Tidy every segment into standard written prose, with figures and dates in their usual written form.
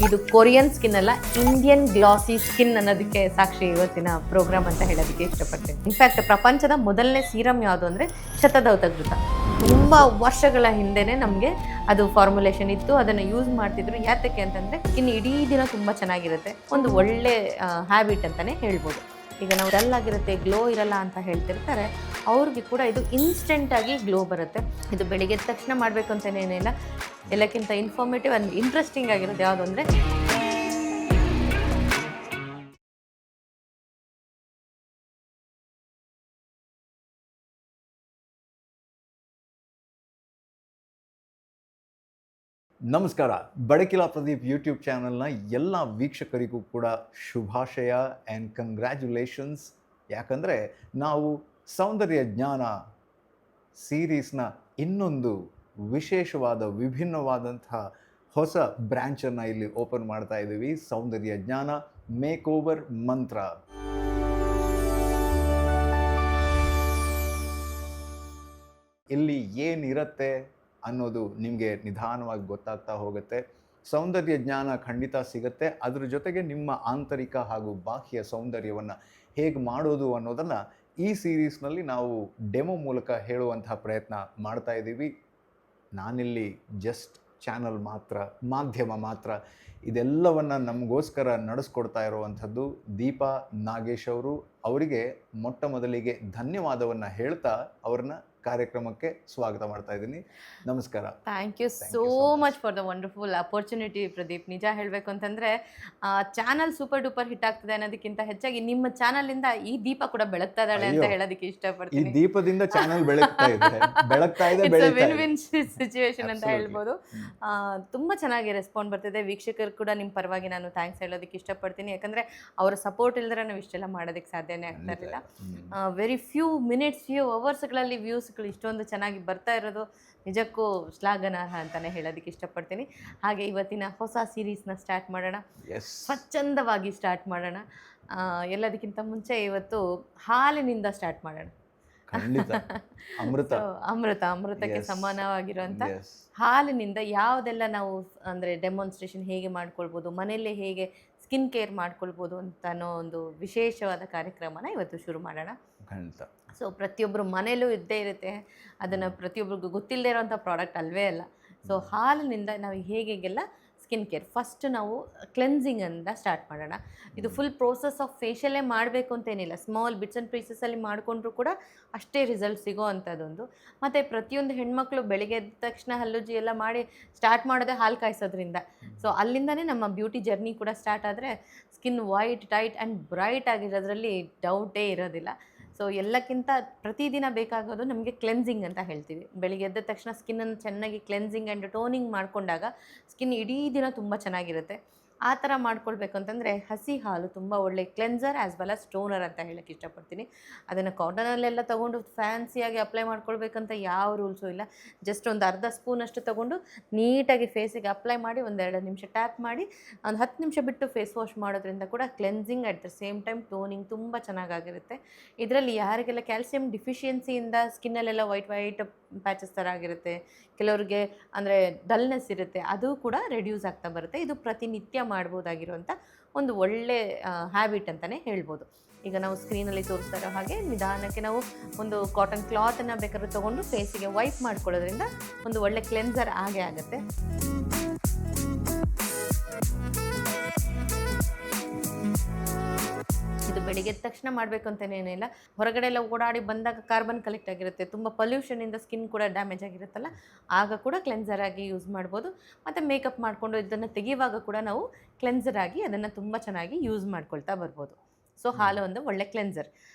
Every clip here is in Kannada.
ಇದು ಕೊರಿಯನ್ ಸ್ಕಿನ್ ಅಲ್ಲ, ಇಂಡಿಯನ್ ಗ್ಲಾಸಿ ಸ್ಕಿನ್ ಅನ್ನೋದಕ್ಕೆ ಸಾಕ್ಷಿ ಇವತ್ತಿನ ಪ್ರೋಗ್ರಾಮ್ ಅಂತ ಹೇಳೋದಕ್ಕೆ ಇಷ್ಟಪಡ್ತೀನಿ. ಇನ್ಫ್ಯಾಕ್ಟ್ ಪ್ರಪಂಚದ ಮೊದಲನೇ ಸೀರಮ್ ಯಾವುದು ಅಂದರೆ ಶತಧೌತಘೃತ. ತುಂಬ ವರ್ಷಗಳ ಹಿಂದೆನೇ ನಮಗೆ ಅದು ಫಾರ್ಮುಲೇಷನ್ ಇತ್ತು, ಅದನ್ನು ಯೂಸ್ ಮಾಡ್ತಿದ್ರು. ಯಾತಕ್ಕೆ ಅಂತಂದರೆ ಸ್ಕಿನ್ ಇಡೀ ದಿನ ತುಂಬ ಚೆನ್ನಾಗಿರುತ್ತೆ, ಒಂದು ಒಳ್ಳೆ ಹ್ಯಾಬಿಟ್ ಅಂತಲೇ ಹೇಳ್ಬೋದು. ಈಗ ನಾವು ಡಲ್ ಆಗಿರುತ್ತೆ, ಗ್ಲೋ ಇರಲ್ಲ ಅಂತ ಹೇಳ್ತಿರ್ತಾರೆ, ಅವ್ರಿಗೆ ಕೂಡ ಇದು ಇನ್ಸ್ಟೆಂಟಾಗಿ ಗ್ಲೋ ಬರುತ್ತೆ. ಇದು ಬೆಳಿಗ್ಗೆ ಎದ್ದ ತಕ್ಷಣ ಮಾಡಬೇಕು ಅಂತೇನೇನಿಲ್ಲ. ಎಲ್ಲಕ್ಕಿಂತ ಇನ್ಫಾರ್ಮೇಟಿವ್ ಆ್ಯಂಡ್ ಇಂಟ್ರೆಸ್ಟಿಂಗ್ ಆಗಿರೋದು ಯಾವುದು ಅಂದರೆ ನಮಸ್ಕಾರ. ಬಡಕಿಲಾ ಪ್ರದೀಪ್ ಯೂಟ್ಯೂಬ್ ಚಾನಲ್ನ ಎಲ್ಲ ವೀಕ್ಷಕರಿಗೂ ಕೂಡ ಶುಭಾಶಯ ಆ್ಯಂಡ್ ಕಂಗ್ರ್ಯಾಚುಲೇಷನ್ಸ್. ಯಾಕಂದರೆ ನಾವು ಸೌಂದರ್ಯ ಜ್ಞಾನ ಸೀರೀಸ್ನ ಇನ್ನೊಂದು ವಿಶೇಷವಾದ ವಿಭಿನ್ನವಾದಂತಹ ಹೊಸ ಬ್ರ್ಯಾಂಚನ್ನು ಇಲ್ಲಿ ಓಪನ್ ಮಾಡ್ತಾ ಇದ್ದೀವಿ. ಸೌಂದರ್ಯ ಜ್ಞಾನ ಮೇಕ್ ಓವರ್ ಮಂತ್ರ. ಇಲ್ಲಿ ಏನಿರುತ್ತೆ ಅನ್ನೋದು ನಿಮಗೆ ನಿಧಾನವಾಗಿ ಗೊತ್ತಾಗ್ತಾ ಹೋಗುತ್ತೆ. ಸೌಂದರ್ಯ ಜ್ಞಾನ ಖಂಡಿತ ಸಿಗುತ್ತೆ. ಅದ್ರ ಜೊತೆಗೆ ನಿಮ್ಮ ಆಂತರಿಕ ಹಾಗೂ ಬಾಹ್ಯ ಸೌಂದರ್ಯವನ್ನು ಹೇಗೆ ಮಾಡೋದು ಅನ್ನೋದನ್ನು ಈ ಸೀರೀಸ್ನಲ್ಲಿ ನಾವು ಡೆಮೋ ಮೂಲಕ ಹೇಳುವಂತಹ ಪ್ರಯತ್ನ ಮಾಡ್ತಾ ಇದ್ದೀವಿ. ನಾನಿಲ್ಲಿ ಜಸ್ಟ್ ಚಾನಲ್ ಮಾತ್ರ, ಮಾಧ್ಯಮ ಮಾತ್ರ. ಇದೆಲ್ಲವನ್ನು ನಮಗೋಸ್ಕರ ನಡೆಸ್ಕೊಡ್ತಾ ಇರುವಂಥದ್ದು ದೀಪಾ ನಾಗೇಶ್ ಅವರು. ಅವರಿಗೆ ಮೊಟ್ಟ ಮೊದಲಿಗೆ ಧನ್ಯವಾದವನ್ನು ಹೇಳ್ತಾ ಅವ್ರನ್ನ ಕಾರ್ಯಕ್ರಮಕ್ಕೆ ಸ್ವಾಗತ ಮಾಡ್ತಾ ಇದ್ದೀನಿ. ನಮಸ್ಕಾರ. Thank you so much for the wonderful opportunity Pradeep. ನಿಜ ಹೇಳಬೇಕು ಅಂತಂದರೆ ಚಾನಲ್ ಸೂಪರ್ ಡೂಪರ್ ಹಿಟ್ ಆಗ್ತದೆ ಅನ್ನೋದಕ್ಕಿಂತ ಹೆಚ್ಚಾಗಿ ನಿಮ್ಮ ಚಾನಲಿಂದ ಈ ದೀಪ ಕೂಡ ಬೆಳಗ್ತಾ ಇದ್ದಾಳೆ ಅಂತ ಹೇಳೋದಕ್ಕೆ ಇಷ್ಟಪಡ್ತೀನಿ. ಈ ದೀಪದಿಂದ ಚಾನಲ್ ಬೆಳಗ್ತಾ ಇದೆ ವಿನ್ ವಿನ್ ಸಿಚುವೇಶನ್ ಅಂತ ಹೇಳ್ಬೋದು. ತುಂಬ ಚೆನ್ನಾಗಿ ರೆಸ್ಪಾಂಡ್ ಬರ್ತಿದೆ. ವೀಕ್ಷಕರು ಕೂಡ ನಿಮ್ಮ ಪರವಾಗಿ ನಾನು ಥ್ಯಾಂಕ್ಸ್ ಹೇಳೋದಕ್ಕೆ ಇಷ್ಟಪಡ್ತೀನಿ. ಯಾಕಂದರೆ ಅವರ ಸಪೋರ್ಟ್ ಇಲ್ದ್ರೆ ನಾವು ಇಷ್ಟೆಲ್ಲ ಮಾಡೋದಕ್ಕೆ ಸಾಧ್ಯನೇ ಆಗ್ತಾ ಇರಲಿಲ್ಲ. ವೆರಿ ಫ್ಯೂ ಮಿನಿಟ್ಸ್, ಫ್ಯೂ ಅವರ್ಸ್ಗಳಲ್ಲಿ ವ್ಯೂಸ್ ಇಷ್ಟೊಂದು ಚೆನ್ನಾಗಿ ಬರ್ತಾ ಇರೋದು ನಿಜಕ್ಕೂ ಶ್ಲಾಘನಾರ್ಹ ಅಂತಲೇ ಹೇಳೋದಕ್ಕೆ ಇಷ್ಟಪಡ್ತೀನಿ. ಹಾಗೆ ಇವತ್ತಿನ ಹೊಸ ಸೀರೀಸ್ನ ಸ್ಟಾರ್ಟ್ ಮಾಡೋಣ, ಸ್ವಚ್ಛಂದವಾಗಿ ಸ್ಟಾರ್ಟ್ ಮಾಡೋಣ. ಎಲ್ಲದಕ್ಕಿಂತ ಮುಂಚೆ ಇವತ್ತು ಹಾಲಿನಿಂದ ಸ್ಟಾರ್ಟ್ ಮಾಡೋಣ. ಅಮೃತಕ್ಕೆ ಸಮಾನವಾಗಿರುವಂಥ ಹಾಲಿನಿಂದ ಯಾವುದೆಲ್ಲ ನಾವು ಅಂದರೆ ಡೆಮಾನ್ಸ್ಟ್ರೇಷನ್ ಹೇಗೆ ಮಾಡ್ಕೊಳ್ಬೋದು, ಮನೆಯಲ್ಲೇ ಹೇಗೆ ಸ್ಕಿನ್ ಕೇರ್ ಮಾಡ್ಕೊಳ್ಬೋದು ಅಂತ ಅನ್ನೋ ಒಂದು ವಿಶೇಷವಾದ ಕಾರ್ಯಕ್ರಮನ ಇವತ್ತು ಶುರು ಮಾಡೋಣ. ಸೊ ಪ್ರತಿಯೊಬ್ಬರು ಮನೇಲೂ ಇದ್ದೇ ಇರುತ್ತೆ, ಅದನ್ನು ಪ್ರತಿಯೊಬ್ಬರಿಗೂ ಗೊತ್ತಿಲ್ಲದೆ ಇರೋವಂಥ ಪ್ರಾಡಕ್ಟ್ ಅಲ್ವೇ ಅಲ್ಲ. ಸೊ ಹಾಲಿನಿಂದ ನಾವು ಹೇಗೆಲ್ಲ ಸ್ಕಿನ್ ಕೇರ್, ಫಸ್ಟ್ ನಾವು ಕ್ಲೆನ್ಸಿಂಗಿಂದ ಸ್ಟಾರ್ಟ್ ಮಾಡೋಣ. ಇದು ಫುಲ್ ಪ್ರೋಸೆಸ್ ಆಫ್ ಫೇಶಿಯಲ್ಲೇ ಮಾಡಬೇಕು ಅಂತೇನಿಲ್ಲ, ಸ್ಮಾಲ್ ಬಿಟ್ಸ್ ಆ್ಯಂಡ್ ಪೀಸಸಲ್ಲಿ ಮಾಡಿಕೊಂಡ್ರೂ ಕೂಡ ಅಷ್ಟೇ ರಿಸಲ್ಟ್ ಸಿಗೋ ಅಂಥದ್ದೊಂದು. ಮತ್ತು ಪ್ರತಿಯೊಂದು ಹೆಣ್ಮಕ್ಳು ಬೆಳಿಗ್ಗೆ ಎದ್ದ ತಕ್ಷಣ ಹಲ್ಲುಜ್ಜಿ ಎಲ್ಲ ಮಾಡಿ ಸ್ಟಾರ್ಟ್ ಮಾಡೋದೇ ಹಾಲು ಕಾಯಿಸೋದ್ರಿಂದ. ಸೊ ಅಲ್ಲಿಂದನೇ ನಮ್ಮ ಬ್ಯೂಟಿ ಜರ್ನಿ ಕೂಡ ಸ್ಟಾರ್ಟ್ ಆದರೆ skin white, tight and bright ಆಗಿರೋದ್ರಲ್ಲಿ ಡೌಟೇ ಇರೋದಿಲ್ಲ. ಸೊ ಎಲ್ಲಕ್ಕಿಂತ ಪ್ರತಿದಿನ ಬೇಕಾಗೋದು ನಮಗೆ ಕ್ಲೆನ್ಸಿಂಗ್ ಅಂತ ಹೇಳ್ತೀವಿ. ಬೆಳಿಗ್ಗೆ ಎದ್ದ ತಕ್ಷಣ ಸ್ಕಿನ್ನನ್ನು ಚೆನ್ನಾಗಿ ಕ್ಲೆನ್ಸಿಂಗ್ ಆ್ಯಂಡ್ ಟೋನಿಂಗ್ ಮಾಡಿಕೊಂಡಾಗ ಸ್ಕಿನ್ ಇಡೀ ದಿನ ತುಂಬ ಚೆನ್ನಾಗಿರುತ್ತೆ. ಆ ಥರ ಮಾಡ್ಕೊಳ್ಬೇಕು ಅಂತಂದರೆ ಹಸಿ ಹಾಲು ತುಂಬ ಒಳ್ಳೆ cleanser as well as toner ಅಂತ ಹೇಳೋಕ್ಕೆ ಇಷ್ಟಪಡ್ತೀನಿ. ಅದನ್ನು ಕಾಟನಲ್ಲೆಲ್ಲ ತೊಗೊಂಡು ಫ್ಯಾನ್ಸಿಯಾಗಿ ಅಪ್ಲೈ ಮಾಡ್ಕೊಳ್ಬೇಕಂತ ಯಾವ ರೂಲ್ಸು ಇಲ್ಲ. ಜಸ್ಟ್ ಒಂದು ಅರ್ಧ ಸ್ಪೂನಷ್ಟು ತೊಗೊಂಡು ನೀಟಾಗಿ ಫೇಸಿಗೆ ಅಪ್ಲೈ ಮಾಡಿ 1-2 ನಿಮಿಷ ಟ್ಯಾಪ್ ಮಾಡಿ ಒಂದು 10 ನಿಮಿಷ ಬಿಟ್ಟು ಫೇಸ್ ವಾಶ್ ಮಾಡೋದ್ರಿಂದ ಕೂಡ cleansing at the same time toning ತುಂಬ ಚೆನ್ನಾಗಾಗಿರುತ್ತೆ. ಇದರಲ್ಲಿ ಯಾರಿಗೆಲ್ಲ ಕ್ಯಾಲ್ಸಿಯಂ ಡಿಫಿಷಿಯನ್ಸಿಯಿಂದ ಸ್ಕಿನ್ನಲ್ಲೆಲ್ಲ ವೈಟ್ ಪ್ಯಾಚಸ್ ಥರ ಆಗಿರುತ್ತೆ, ಕೆಲವ್ರಿಗೆ ಅಂದರೆ ಡಲ್ನೆಸ್ ಇರುತ್ತೆ, ಅದು ಕೂಡ ರೆಡ್ಯೂಸ್ ಆಗ್ತಾ ಬರುತ್ತೆ. ಇದು ಪ್ರತಿನಿತ್ಯ ಮಾಡ್ಬೋದಾಗಿರುವಂಥ ಒಂದು ಒಳ್ಳೆ ಹ್ಯಾಬಿಟ್ ಅಂತಲೇ ಹೇಳ್ಬೋದು. ಈಗ ನಾವು ಸ್ಕ್ರೀನಲ್ಲಿ ತೋರಿಸ್ತಾ ಇರೋ ಹಾಗೆ ನಿಧಾನಕ್ಕೆ ನಾವು ಒಂದು ಕಾಟನ್ ಕ್ಲಾತನ್ನು ಬೇಕಾದ್ರೂ ತೊಗೊಂಡು ಫೇಸಿಗೆ ವೈಪ್ ಮಾಡ್ಕೊಳ್ಳೋದ್ರಿಂದ ಒಂದು ಒಳ್ಳೆ ಕ್ಲೆನ್ಸರ್ ಆಗೇ ಆಗುತ್ತೆ. ಇದು ಬೆಳಿಗ್ಗೆ ಎದ್ದ ತಕ್ಷಣ ಮಾಡಬೇಕು ಅಂತೇನೇನಿಲ್ಲ. ಹೊರಗಡೆ ಎಲ್ಲ ಓಡಾಡಿ ಬಂದಾಗ ಕಾರ್ಬನ್ ಕಲೆಕ್ಟ್ ಆಗಿರುತ್ತೆ, ತುಂಬ ಪೊಲ್ಯೂಷನಿಂದ ಸ್ಕಿನ್ ಕೂಡ ಡ್ಯಾಮೇಜ್ ಆಗಿರುತ್ತಲ್ಲ, ಆಗ ಕೂಡ ಕ್ಲೆನ್ಸರ್ ಆಗಿ ಯೂಸ್ ಮಾಡ್ಬೋದು. ಮತ್ತು ಮೇಕಪ್ ಮಾಡಿಕೊಂಡು ಇದನ್ನು ತೆಗೆಯುವಾಗ ಕೂಡ ನಾವು ಕ್ಲೆನ್ಸರ್ ಆಗಿ ಅದನ್ನು ತುಂಬ ಚೆನ್ನಾಗಿ ಯೂಸ್ ಮಾಡ್ಕೊಳ್ತಾ ಬರ್ಬೋದು. ಸೊ ಹಾಲು ಒಂದು ಒಳ್ಳೆ ಕ್ಲೆನ್ಸರ್.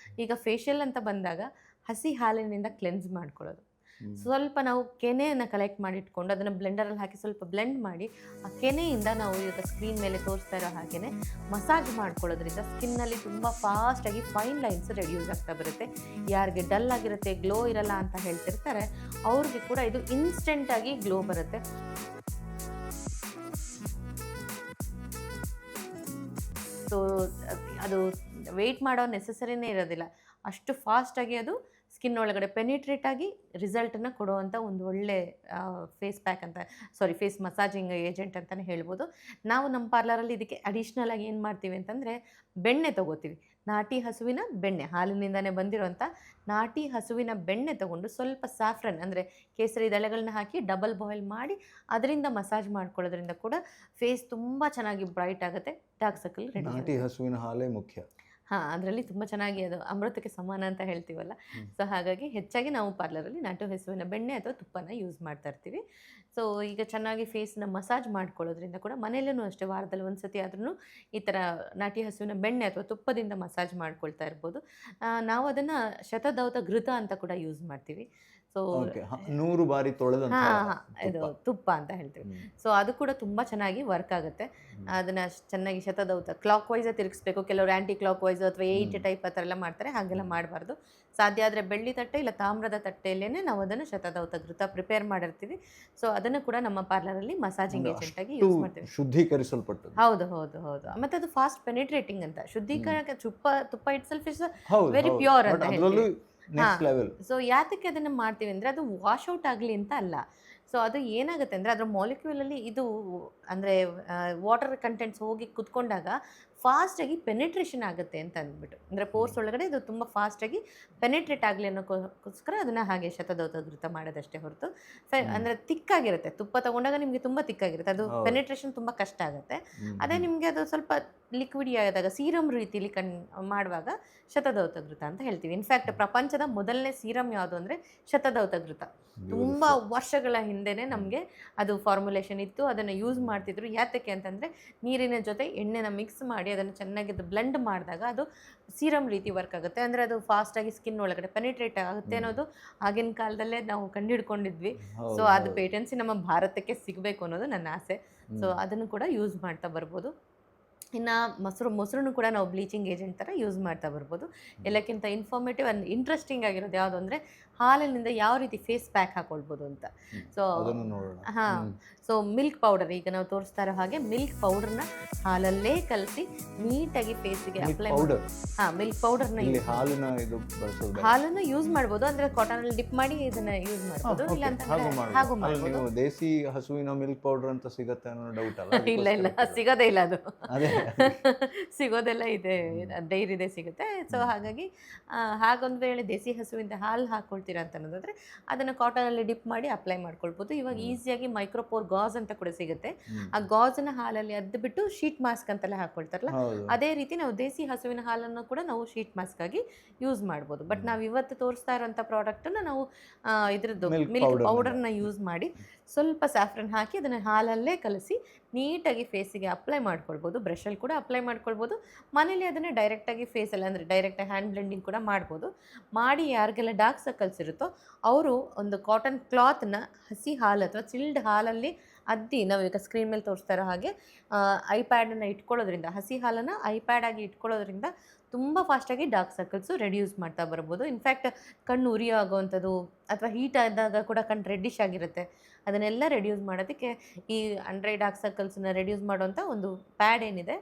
ಈಗ ಫೇಶಿಯಲ್ ಅಂತ ಬಂದಾಗ ಹಸಿ ಹಾಲಿನಿಂದ ಕ್ಲೆನ್ಸ್ ಮಾಡ್ಕೊಳ್ಳೋದು. ಸ್ವಲ್ಪ ನಾವು ಕೆನೆಯನ್ನು ಕಲೆಕ್ಟ್ ಮಾಡಿ ಇಟ್ಕೊಂಡು ಅದನ್ನು ಬ್ಲೆಂಡರಲ್ಲಿ ಹಾಕಿ ಸ್ವಲ್ಪ ಬ್ಲೆಂಡ್ ಮಾಡಿ ಆ ಕೆನೆಯಿಂದ ನಾವು ಈಗ ಸ್ಕ್ರೀನ್ ಮೇಲೆ ತೋರಿಸ್ತಾ ಇರೋ ಹಾಗೆಯೇ ಮಸಾಜ್ ಮಾಡ್ಕೊಳ್ಳೋದ್ರಿಂದ ಸ್ಕಿನ್ನಲ್ಲಿ ತುಂಬ ಫಾಸ್ಟಾಗಿ ಫೈನ್ ಲೈನ್ಸ್ ರೆಡ್ಯೂಸ್ ಆಗ್ತಾ ಬರುತ್ತೆ. ಯಾರಿಗೆ ಡಲ್ ಆಗಿರುತ್ತೆ, ಗ್ಲೋ ಇರಲ್ಲ ಅಂತ ಹೇಳ್ತಿರ್ತಾರೆ, ಅವ್ರಿಗೆ ಕೂಡ ಇದು ಇನ್ಸ್ಟೆಂಟಾಗಿ ಗ್ಲೋ ಬರುತ್ತೆ. ಸೊ ಅದು ವೆಯ್ಟ್ ಮಾಡೋ ನೆಸಸರಿನೇ ಇರೋದಿಲ್ಲ, ಅಷ್ಟು ಫಾಸ್ಟಾಗಿ ಅದು ಸ್ಕಿನ್ ಒಳಗಡೆ ಪೆನಿಟ್ರೇಟ್ ಆಗಿ ರಿಸಲ್ಟನ್ನು ಕೊಡುವಂಥ ಒಂದು ಒಳ್ಳೆ ಫೇಸ್ ಪ್ಯಾಕ್ ಅಂತ ಫೇಸ್ ಮಸಾಜಿಂಗ್ ಏಜೆಂಟ್ ಅಂತಲೇ ಹೇಳ್ಬೋದು. ನಾವು ನಮ್ಮ ಪಾರ್ಲರಲ್ಲಿ ಇದಕ್ಕೆ ಅಡಿಷ್ನಲ್ ಆಗಿ ಏನು ಮಾಡ್ತೀವಿ ಅಂತಂದರೆ ಬೆಣ್ಣೆ ತೊಗೋತೀವಿ. ನಾಟಿ ಹಸುವಿನ ಬೆಣ್ಣೆ, ಹಾಲಿನಿಂದನೇ ಬಂದಿರೋಂಥ ನಾಟಿ ಹಸುವಿನ ಬೆಣ್ಣೆ ತೊಗೊಂಡು ಸ್ವಲ್ಪ ಸ್ಯಾಫ್ರನ್ ಅಂದರೆ ಕೇಸರಿ ದಳೆಗಳನ್ನ ಹಾಕಿ ಡಬಲ್ ಬಾಯ್ಲ್ ಮಾಡಿ ಅದರಿಂದ ಮಸಾಜ್ ಮಾಡ್ಕೊಳ್ಳೋದ್ರಿಂದ ಕೂಡ ಫೇಸ್ ತುಂಬ ಚೆನ್ನಾಗಿ ಬ್ರೈಟ್ ಆಗುತ್ತೆ, ಡಾರ್ಕ್ ಸರ್ಕಲ್ ರೆಡಿ. ನಾಟಿ ಹಸುವಿನ ಹಾಲೇ ಮುಖ್ಯ. ಹಾಂ, ಅದರಲ್ಲಿ ತುಂಬ ಚೆನ್ನಾಗಿ ಅದು ಅಮೃತಕ್ಕೆ ಸಮಾನ ಅಂತ ಹೇಳ್ತೀವಲ್ಲ. ಸೊ ಹಾಗಾಗಿ ಹೆಚ್ಚಾಗಿ ನಾವು ಪಾರ್ಲರಲ್ಲಿ ನಾಟಿ ಹಸುವಿನ ಬೆಣ್ಣೆ ಅಥವಾ ತುಪ್ಪನ ಯೂಸ್ ಮಾಡ್ತಾ ಇರ್ತೀವಿ. ಸೊ ಈಗ ಚೆನ್ನಾಗಿ ಫೇಸ್ನ ಮಸಾಜ್ ಮಾಡ್ಕೊಳ್ಳೋದ್ರಿಂದ ಕೂಡ ಮನೆಯಲ್ಲೂ ಅಷ್ಟೇ ವಾರದಲ್ಲಿ ಒಂದು ಸತಿ ಆದ್ರೂ ಈ ಥರ ನಾಟಿ ಹಸುವಿನ ಬೆಣ್ಣೆ ಅಥವಾ ತುಪ್ಪದಿಂದ ಮಸಾಜ್ ಮಾಡ್ಕೊಳ್ತಾ ಇರ್ಬೋದು. ನಾವು ಅದನ್ನು ಶತದೌತ ಘೃತ ಅಂತ ಕೂಡ ಯೂಸ್ ಮಾಡ್ತೀವಿ. ಸೊ 100 ಬಾರಿ ತೊಳೆದ ಇದು ತುಪ್ಪ ಅಂತ ಹೇಳ್ತೀವಿ. ಸೊ ಅದು ಕೂಡ ತುಂಬ ಚೆನ್ನಾಗಿ ವರ್ಕ್ ಆಗುತ್ತೆ. ಅದನ್ನು ಚೆನ್ನಾಗಿ ಶತದೌತ ಕ್ಲಾಕ್ ವೈಸ್ ತಿರುಗಿಸ್ಬೇಕು. ಕೆಲವರು ಆ್ಯಂಟಿ ಕ್ಲಾಕ್ ವೈಸ್ ಅಥವಾ 8 ಟೈಪ್ ಆ ಥರ ಎಲ್ಲ ಮಾಡ್ತಾರೆ, ಹಾಗೆಲ್ಲ ಮಾಡಬಾರ್ದು. ಸಾಧ್ಯ ಆದರೆ ಬೆಳ್ಳಿ ತಟ್ಟೆ ಇಲ್ಲ ತಾಮ್ರದ ತಟ್ಟೆಯಲ್ಲೇ ನಾವು ಅದನ್ನು ಶತದೌತ ಘೃತ ಪ್ರಿಪೇರ್ ಮಾಡಿರ್ತೀವಿ. ಸೊ ಅದನ್ನು ಕೂಡ ನಮ್ಮ ಪಾರ್ಲರಲ್ಲಿ ಮಸಾಜಿಂಗ್ ಏಜೆಂಟ್ ಆಗಿ ಯೂಸ್ ಮಾಡ್ತೀವಿ. ಶುದ್ಧೀಕರಿಸಲ್ಪಟ್ಟು. ಹೌದು ಹೌದು ಹೌದು. ಮತ್ತೆ ಅದು ಫಾಸ್ಟ್ ಪೆನಿಟ್ರೇಟಿಂಗ್ ಅಂತ. ಶುದ್ಧೀಕರಣಕ್ಕೆ ತುಪ್ಪ it self is very pure ಅಂತ ಹೇಳ್ತೀವಿ. ಸೊ ಯಾತಕ್ಕೆ ಅದನ್ನು ಮಾಡ್ತೀವಿ ಅಂದರೆ ಅದು ವಾಶ್ ಔಟ್ ಆಗಲಿ ಅಂತ ಅಲ್ಲ. ಸೊ ಅದು ಏನಾಗುತ್ತೆ ಅಂದರೆ ಅದರ ಮಾಲಿಕ್ಯೂಲಲ್ಲಿ ಇದು ಅಂದರೆ ವಾಟರ್ ಕಂಟೆಂಟ್ಸ್ ಹೋಗಿ ಕುತ್ಕೊಂಡಾಗ ಫಾಸ್ಟಾಗಿ ಪೆನಿಟ್ರೇಷನ್ ಆಗುತ್ತೆ ಅಂತ ಅಂದ್ಬಿಟ್ಟು, ಅಂದರೆ ಪೋರ್ಸ್ ಒಳಗಡೆ ಇದು ತುಂಬ ಫಾಸ್ಟಾಗಿ ಪೆನಿಟ್ರೇಟ್ ಆಗಲಿ ಅನ್ನೋಕ್ಕೋಸ್ಕರ ಅದನ್ನು ಹಾಗೆ ಶತದೌತ ಘೃತ ಮಾಡೋದಷ್ಟೇ ಹೊರತು ಅಂದರೆ ತಿಕ್ಕಾಗಿರುತ್ತೆ. ತುಪ್ಪ ತೊಗೊಂಡಾಗ ನಿಮಗೆ ತುಂಬ ತಿಕ್ಕಾಗಿರುತ್ತೆ, ಅದು ಪೆನಿಟ್ರೇಷನ್ ತುಂಬ ಕಷ್ಟ ಆಗುತ್ತೆ. ಅದೇ ನಿಮಗೆ ಅದು ಸ್ವಲ್ಪ ಲಿಕ್ವಿಡಿ ಆದಾಗ ಸೀರಮ್ ರೀತಿಲಿ ಮಾಡುವಾಗ ಶತದೌತ ಘೃತ ಅಂತ ಹೇಳ್ತೀವಿ. ಇನ್ಫ್ಯಾಕ್ಟ್ ಪ್ರಪಂಚದ ಮೊದಲನೇ ಸೀರಮ್ ಯಾವುದು ಅಂದರೆ ಶತದೌತ ಘೃತ. ತುಂಬ ವರ್ಷಗಳ ಹಿಂದೆನೇ ನಮಗೆ ಅದು ಫಾರ್ಮುಲೇಷನ್ ಇತ್ತು, ಅದನ್ನು ಯೂಸ್ ಮಾಡ್ತಿದ್ರು. ಯಾತಕ್ಕೆ ಅಂತಂದರೆ ನೀರಿನ ಜೊತೆ ಎಣ್ಣೆನ ಮಿಕ್ಸ್ ಮಾಡಿ ಅದನ್ನು ಚೆನ್ನಾಗಿ ಬ್ಲೆಂಡ್ ಮಾಡಿದಾಗ ಅದು ಸೀರಮ್ ರೀತಿ ವರ್ಕ್ ಆಗುತ್ತೆ. ಅಂದರೆ ಅದು ಫಾಸ್ಟಾಗಿ ಸ್ಕಿನ್ ಒಳಗಡೆ ಪೆನಿಟ್ರೇಟ್ ಆಗುತ್ತೆ ಅನ್ನೋದು ಆಗಿನ ಕಾಲದಲ್ಲೇ ನಾವು ಕಂಡುಹಿಡ್ಕೊಂಡಿದ್ವಿ. ಸೊ ಅದು ಪೇಟೆನ್ಸಿ ನಮ್ಮ ಭಾರತಕ್ಕೆ ಸಿಗಬೇಕು ಅನ್ನೋದು ನನ್ನ ಆಸೆ. ಸೊ ಅದನ್ನು ಕೂಡ ಯೂಸ್ ಮಾಡ್ತಾ ಬರ್ಬೋದು. ಇನ್ನು ಮೊಸರನ್ನು ಕೂಡ ನಾವು ಬ್ಲೀಚಿಂಗ್ ಏಜೆಂಟ್ ಥರ ಯೂಸ್ ಮಾಡ್ತಾ ಬರ್ಬೋದು. ಎಲ್ಲಕ್ಕಿಂತ ಇನ್ಫಾರ್ಮೇಟಿವ್ ಆ್ಯಂಡ್ ಇಂಟ್ರೆಸ್ಟಿಂಗ್ ಆಗಿರೋದು ಯಾವುದು ಅಂದರೆ ಹಾಲಿನಿಂದ ಯಾವ ರೀತಿ ಫೇಸ್ ಪ್ಯಾಕ್ ಹಾಕೊಳ್ಬೋದು ಅಂತ. ಸೊ ಹಾಂ, ಸೊ ಮಿಲ್ಕ್ ಪೌಡರ್, ಈಗ ನಾವು ತೋರಿಸ್ತಾ ಇರೋ ಹಾಗೆ ಮಿಲ್ಕ್ ಪೌಡರ್ನ ಹಾಲಲ್ಲೇ ಕಲಸಿ ನೀಟಾಗಿ ಫೇಸಿಗೆ ಅಪ್ಲೈ ಮಾಡಿ. ಹಾಂ, ಮಿಲ್ಕ್ ಪೌಡರ್ನ ಹಾಲನ್ನು ಯೂಸ್ ಮಾಡ್ಬೋದು. ಅಂದರೆ ಕಾಟನಲ್ಲಿ ಡಿಪ್ ಮಾಡಿ ಇದನ್ನು ಯೂಸ್ ಮಾಡ್ಬೋದು. ಇಲ್ಲ ಅಂತ ಹಾಗೂ ಮಾಡ್ಬೋದು. ದೇಸಿ ಹಸುವಿನ ಮಿಲ್ಕ್ ಪೌಡರ್ ಅಂತ ಸಿಗುತ್ತೆ ಅನ್ನೋ ಡೌಟ್ ಅಲ್ಲ? ಇಲ್ಲ ಇಲ್ಲ, ಸಿಗೋದೇ ಇಲ್ಲ ಅದು. ಸಿಗೋದೆಲ್ಲ ಇದೆ, ಡೈರಿದೆ ಸಿಗುತ್ತೆ. ಸೊ ಹಾಗಾಗಿ ಹಾಗೊಂದು ವೇಳೆ ದೇಸಿ ಹಸುವಿಂದ ಹಾಲು ಹಾಕ್ಕೊಳ್ತೀರಾ ಅಂತ ಅನ್ನೋದಾದರೆ ಅದನ್ನು ಕಾಟನಲ್ಲಿ ಡಿಪ್ ಮಾಡಿ ಅಪ್ಲೈ ಮಾಡ್ಕೊಳ್ಬೋದು. ಇವಾಗ ಈಸಿಯಾಗಿ ಮೈಕ್ರೋಪೋರ್ ಗಾಜ್ ಅಂತ ಕೂಡ ಸಿಗುತ್ತೆ. ಆ ಗಾಜನ್ನ ಹಾಲಲ್ಲಿ ಅದ್ದು ಬಿಟ್ಟು ಶೀಟ್ ಮಾಸ್ಕ್ ಅಂತೆಲ್ಲ ಹಾಕ್ಕೊಳ್ತಾರಲ್ಲ, ಅದೇ ರೀತಿ ನಾವು ದೇಸಿ ಹಸುವಿನ ಹಾಲನ್ನು ಕೂಡ ನಾವು ಶೀಟ್ ಮಾಸ್ಕ್ ಆಗಿ ಯೂಸ್ ಮಾಡ್ಬೋದು. ಬಟ್ ನಾವು ಇವತ್ತು ತೋರಿಸ್ತಾ ಇರೋಂಥ ಪ್ರಾಡಕ್ಟನ್ನು ನಾವು ಇದ್ರದ್ದು ಮಿಲ್ಕ್ ಪೌಡರ್ನ ಯೂಸ್ ಮಾಡಿ ಸ್ವಲ್ಪ ಸ್ಯಾಫ್ರನ್ ಹಾಕಿ ಅದನ್ನು ಹಾಲಲ್ಲೇ ಕಲಸಿ ನೀಟಾಗಿ ಫೇಸಿಗೆ ಅಪ್ಲೈ ಮಾಡ್ಕೊಳ್ಬೋದು. ಬ್ರಷಲ್ಲಿ ಕೂಡ ಅಪ್ಲೈ ಮಾಡ್ಕೊಳ್ಬೋದು. ಮನೇಲಿ ಅದನ್ನು ಡೈರೆಕ್ಟಾಗಿ ಫೇಸಲ್ಲಿ ಅಂದರೆ ಡೈರೆಕ್ಟಾಗಿ ಹ್ಯಾಂಡ್ ಬ್ಲೆಂಡಿಂಗ್ ಕೂಡ ಮಾಡ್ಬೋದು. ಮಾಡಿ ಯಾರಿಗೆಲ್ಲ ಡಾರ್ಕ್ ಸರ್ಕಲ್ಸ್ ಇರುತ್ತೋ ಅವರು ಒಂದು ಕಾಟನ್ ಕ್ಲಾತ್ನ ಹಸಿ ಹಾಲು ಅಥವಾ ಚಿಲ್ಡ್ ಹಾಲಲ್ಲಿ ಅದ್ದಿ, ನಾವು ಈಗ ಸ್ಕ್ರೀನ್ ಮೇಲೆ ತೋರಿಸ್ತಾ ಇರೋ ಹಾಗೆ ಐಪ್ಯಾಡನ್ನು ಇಟ್ಕೊಳ್ಳೋದ್ರಿಂದ, ಹಸಿ ಹಾಲನ್ನು ಐಪ್ಯಾಡ್ ಆಗಿ ಇಟ್ಕೊಳ್ಳೋದ್ರಿಂದ ತುಂಬ ಫಾಸ್ಟಾಗಿ ಡಾರ್ಕ್ ಸರ್ಕಲ್ಸು ರೆಡ್ಯೂಸ್ ಮಾಡ್ತಾ ಬರ್ಬೋದು. ಇನ್ಫ್ಯಾಕ್ಟ್ ಕಣ್ಣು ಉರಿ ಆಗೋವಂಥದ್ದು ಅಥವಾ ಹೀಟ್ ಆದಾಗ ಕೂಡ ಕಣ್ಣು ರೆಡ್ಡಿಶ್ ಆಗಿರುತ್ತೆ, ಅದನ್ನೆಲ್ಲ ರೆಡ್ಯೂಸ್ ಮಾಡೋದಕ್ಕೆ ಈ ಅಂಡ್ರೈ ಡಾರ್ಕ್ ಸರ್ಕಲ್ಸನ್ನ ರೆಡ್ಯೂಸ್ ಮಾಡೋವಂಥ ಒಂದು ಪ್ಯಾಡ್ ಏನಿದೆ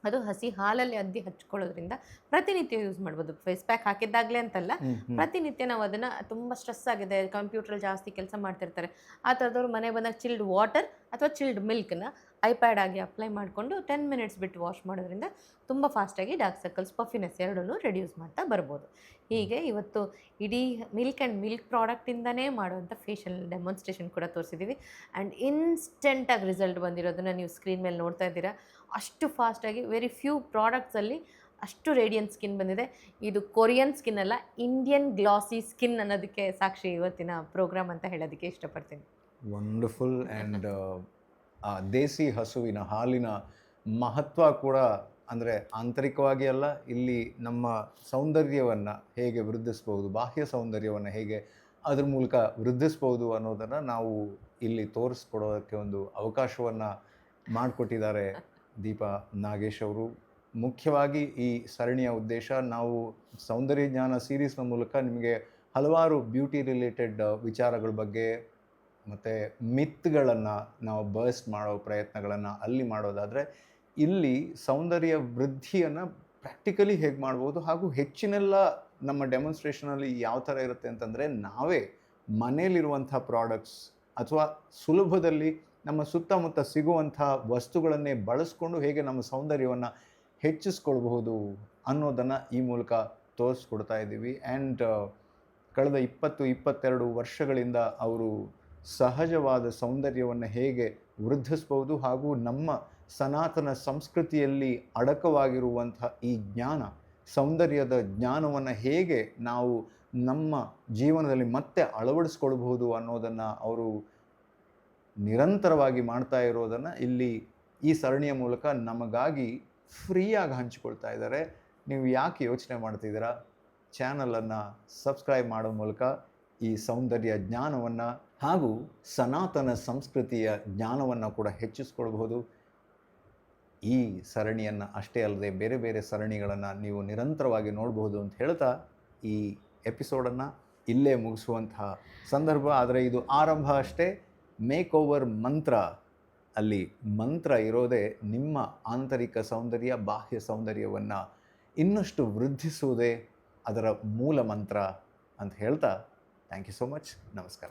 ಅದು ಹಸಿ ಹಾಲಲ್ಲಿ ಅದ್ದಿ ಹಚ್ಕೊಳ್ಳೋದ್ರಿಂದ ಪ್ರತಿನಿತ್ಯ ಯೂಸ್ ಮಾಡ್ಬೋದು. ಫೇಸ್ ಪ್ಯಾಕ್ ಹಾಕಿದ್ದಾಗಲೇ ಅಂತಲ್ಲ, ಪ್ರತಿನಿತ್ಯ ನಾವು ಅದನ್ನು ತುಂಬ ಸ್ಟ್ರೆಸ್ ಆಗಿದೆ, ಕಂಪ್ಯೂಟ್ರಲ್ಲಿ ಜಾಸ್ತಿ ಕೆಲಸ ಮಾಡ್ತಿರ್ತಾರೆ, ಆ ಥರದವ್ರು ಮನೆ ಬಂದಾಗ ಚಿಲ್ಡ್ ವಾಟರ್ ಅಥವಾ ಚಿಲ್ಡ್ ಮಿಲ್ಕ್ನ ಐಪ್ಯಾಡ್ ಆಗಿ ಅಪ್ಲೈ ಮಾಡಿಕೊಂಡು 10 ಮಿನಿಟ್ಸ್ ಬಿಟ್ಟು ವಾಶ್ ಮಾಡೋದ್ರಿಂದ ತುಂಬ ಫಾಸ್ಟಾಗಿ ಡಾರ್ಕ್ ಸರ್ಕಲ್ಸ್, ಪಫಿನೆಸ್ ಎರಡನ್ನೂ ರೆಡ್ಯೂಸ್ ಮಾಡ್ತಾ ಬರ್ಬೋದು. ಹೀಗೆ ಇವತ್ತು ಇಡೀ ಮಿಲ್ಕ್ ಆ್ಯಂಡ್ ಮಿಲ್ಕ್ ಪ್ರಾಡಕ್ಟಿಂದನೇ ಮಾಡುವಂಥ ಫೇಶಿಯಲ್ ಡೆಮಾನ್ಸ್ಟ್ರೇಷನ್ ಕೂಡ ತೋರಿಸಿದ್ದೀವಿ. ಆ್ಯಂಡ್ ಇನ್ಸ್ಟೆಂಟಾಗಿ ರಿಸಲ್ಟ್ ಬಂದಿರೋದನ್ನು ನೀವು ಸ್ಕ್ರೀನ್ ಮೇಲೆ ನೋಡ್ತಾ ಇದ್ದೀರಾ. ಅಷ್ಟು ಫಾಸ್ಟಾಗಿ ವೆರಿ ಫ್ಯೂ ಪ್ರಾಡಕ್ಟ್ಸಲ್ಲಿ ಅಷ್ಟು ರೇಡಿಯಂಟ್ ಸ್ಕಿನ್ ಬಂದಿದೆ. ಇದು ಕೊರಿಯನ್ ಸ್ಕಿನ್ ಅಲ್ಲ, ಇಂಡಿಯನ್ ಗ್ಲಾಸಿ ಸ್ಕಿನ್ ಅನ್ನೋದಕ್ಕೆ ಸಾಕ್ಷಿ ಇವತ್ತಿನ ಪ್ರೋಗ್ರಾಮ್ ಅಂತ ಹೇಳೋದಕ್ಕೆ ಇಷ್ಟಪಡ್ತೀನಿ. ವಂಡರ್ಫುಲ್. ಆ್ಯಂಡ್ ದೇಸಿ ಹಸುವಿನ ಹಾಲಿನ ಮಹತ್ವ ಕೂಡ ಅಂದರೆ ಆಂತರಿಕವಾಗಿ ಅಲ್ಲ, ಇಲ್ಲಿ ನಮ್ಮ ಸೌಂದರ್ಯವನ್ನು ಹೇಗೆ ವೃದ್ಧಿಸ್ಬೋದು, ಬಾಹ್ಯ ಸೌಂದರ್ಯವನ್ನು ಹೇಗೆ ಅದ್ರ ಮೂಲಕ ವೃದ್ಧಿಸ್ಬೋದು ಅನ್ನೋದನ್ನು ನಾವು ಇಲ್ಲಿ ತೋರಿಸ್ಕೊಡೋದಕ್ಕೆ ಒಂದು ಅವಕಾಶವನ್ನು ಮಾಡಿಕೊಟ್ಟಿದ್ದಾರೆ ದೀಪಾ ನಾಗೇಶ್ ಅವರು. ಮುಖ್ಯವಾಗಿ ಈ ಸರಣಿಯ ಉದ್ದೇಶ ನಾವು ಸೌಂದರ್ಯ ಜ್ಞಾನ ಸೀರೀಸ್ನ ಮೂಲಕ ನಿಮಗೆ ಹಲವಾರು ಬ್ಯೂಟಿ ರಿಲೇಟೆಡ್ ವಿಚಾರಗಳ ಬಗ್ಗೆ ಮತ್ತು ಮಿತ್ಗಳನ್ನು ನಾವು ಬರ್ಸ್ಟ್ ಮಾಡೋ ಪ್ರಯತ್ನಗಳನ್ನು ಅಲ್ಲಿ ಮಾಡೋದಾದರೆ, ಇಲ್ಲಿ ಸೌಂದರ್ಯ ವೃದ್ಧಿಯನ್ನು ಪ್ರಾಕ್ಟಿಕಲಿ ಹೇಗೆ ಮಾಡ್ಬೋದು ಹಾಗೂ ಹೆಚ್ಚಿನೆಲ್ಲ ನಮ್ಮ ಡೆಮಾನ್ಸ್ಟ್ರೇಷನಲ್ಲಿ ಯಾವ ಥರ ಇರುತ್ತೆ ಅಂತಂದರೆ, ನಾವೇ ಮನೇಲಿರುವಂಥ ಪ್ರಾಡಕ್ಟ್ಸ್ ಅಥವಾ ಸುಲಭದಲ್ಲಿ ನಮ್ಮ ಸುತ್ತಮುತ್ತ ಸಿಗುವಂಥ ವಸ್ತುಗಳನ್ನೇ ಬಳಸ್ಕೊಂಡು ಹೇಗೆ ನಮ್ಮ ಸೌಂದರ್ಯವನ್ನು ಹೆಚ್ಚಿಸ್ಕೊಳ್ಬಹುದು ಅನ್ನೋದನ್ನು ಈ ಮೂಲಕ ತೋರಿಸ್ಕೊಡ್ತಾ ಇದ್ದೀವಿ. ಆ್ಯಂಡ್ ಕಳೆದ 22 ವರ್ಷಗಳಿಂದ ಅವರು ಸಹಜವಾದ ಸೌಂದರ್ಯವನ್ನು ಹೇಗೆ ವೃದ್ಧಿಸ್ಬೋದು ಹಾಗೂ ನಮ್ಮ ಸನಾತನ ಸಂಸ್ಕೃತಿಯಲ್ಲಿ ಅಡಕವಾಗಿರುವಂಥ ಈ ಜ್ಞಾನ, ಸೌಂದರ್ಯದ ಜ್ಞಾನವನ್ನು ಹೇಗೆ ನಾವು ನಮ್ಮ ಜೀವನದಲ್ಲಿ ಮತ್ತೆ ಅಳವಡಿಸ್ಕೊಳ್ಬಹುದು ಅನ್ನೋದನ್ನು ಅವರು ನಿರಂತರವಾಗಿ ಮಾಡ್ತಾ ಇರೋದನ್ನು ಇಲ್ಲಿ ಈ ಸರಣಿಯ ಮೂಲಕ ನಮಗಾಗಿ ಫ್ರೀಯಾಗಿ ಹಂಚಿಕೊಳ್ತಾ ಇದ್ದಾರೆ. ನೀವು ಯಾಕೆ ಯೋಚನೆ ಮಾಡ್ತಿದ್ದೀರಾ? ಚಾನಲನ್ನು ಸಬ್ಸ್ಕ್ರೈಬ್ ಮಾಡೋ ಮೂಲಕ ಈ ಸೌಂದರ್ಯ ಜ್ಞಾನವನ್ನು ಹಾಗೂ ಸನಾತನ ಸಂಸ್ಕೃತಿಯ ಜ್ಞಾನವನ್ನು ಕೂಡ ಹೆಚ್ಚಿಸ್ಕೊಳ್ಬಹುದು. ಈ ಸರಣಿಯನ್ನು ಅಷ್ಟೇ ಅಲ್ಲದೆ ಬೇರೆ ಬೇರೆ ಸರಣಿಗಳನ್ನು ನೀವು ನಿರಂತರವಾಗಿ ನೋಡಬಹುದು ಅಂತ ಹೇಳ್ತಾ ಈ ಎಪಿಸೋಡನ್ನು ಇಲ್ಲೇ ಮುಗಿಸುವಂತಹ ಸಂದರ್ಭ. ಆದರೆ ಇದು ಆರಂಭ ಅಷ್ಟೇ. ಮೇಕ್ ಓವರ್ ಮಂತ್ರ, ಅಲ್ಲಿ ಮಂತ್ರ ಇರೋದೇ ನಿಮ್ಮ ಆಂತರಿಕ ಸೌಂದರ್ಯ, ಬಾಹ್ಯ ಸೌಂದರ್ಯವನ್ನು ಇನ್ನಷ್ಟು ವೃದ್ಧಿಸುವುದೇ ಅದರ ಮೂಲ ಮಂತ್ರ ಅಂತ ಹೇಳ್ತಾ ಥ್ಯಾಂಕ್ ಯು ಸೋ ಮಚ್. ನಮಸ್ಕಾರ.